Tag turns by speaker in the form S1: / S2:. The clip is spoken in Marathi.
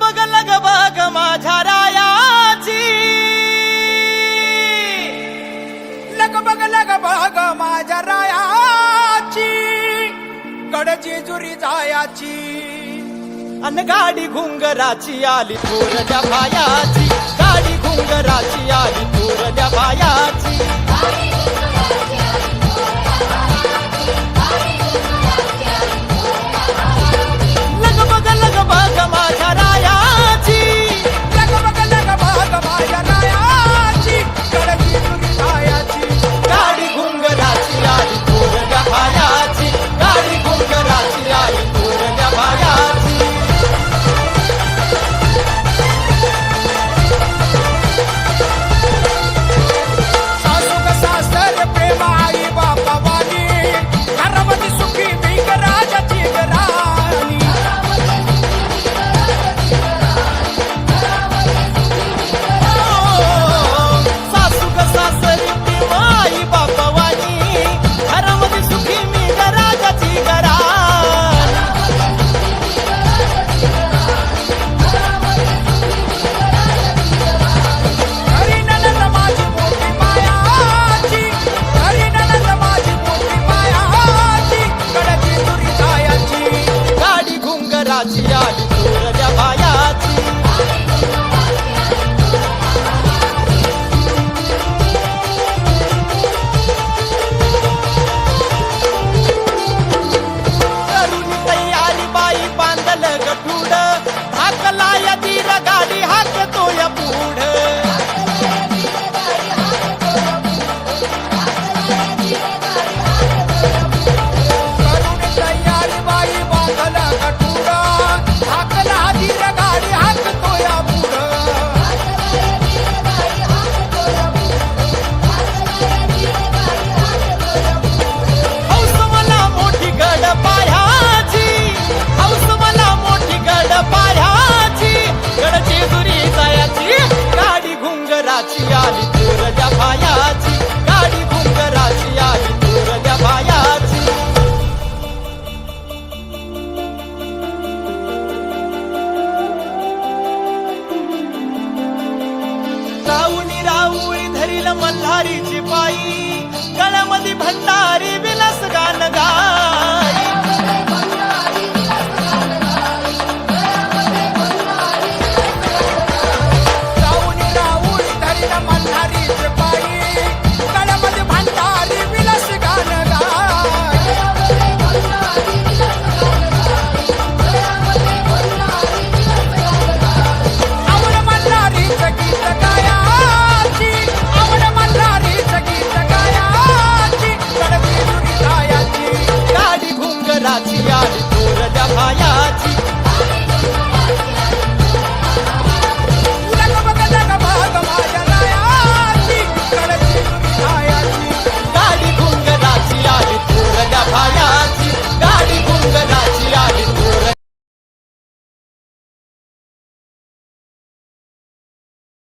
S1: लग बग माझ्या रायाची,
S2: लग बग माझ्या रायाची, कडची जुरी जायाची,
S1: अन गाडी घुंगराची आली थोरल्या बायाची, गाडी घुंगराची आली थोरल्या बायाची. लग बग माझ्या रायाची,
S2: लग बग माझ्या रायाची, कडची जुरी जायाची,
S1: गाडी घुंगराची आली थोरल्या बायाची, गाडी घुंगराची आली थोरल्या बायाची.
S2: सासू ग सासर प्रेम आई बापा वाणी, घरामध्ये सुखी मी ग राजाची ग राणी.
S1: सासू ग सासरी प्रेम आई बापा वाणी, घरामध्ये सुखी मी ग राजाची घराणी.
S2: घरी नणंद माझी मोठी मायाची, घरी नणंद माझी मोठी मायाची, कडची जुरी जायाची,
S1: गाडी घुंगराची आली थोरल्या बायाची. तरुणी तयारी बाई बांधल गठुड, धाकला या दीर गाडी हाकतो या पुढ.
S2: करून तयारी बाई बांधला कठुरा, हाकला धीर गाडी हाकतो या पुढं.
S1: हौस मला मोठी गड पाह्याची, हौस मला मोठी गड पाह्याची, गडची दुरी जायाची, गाडी घुंगराची आली थोरल्या बायाची, गाडी घुंगराची आली थोरल्या बायाची. राऊनी राऊळी धरील मल्हारीची पायी,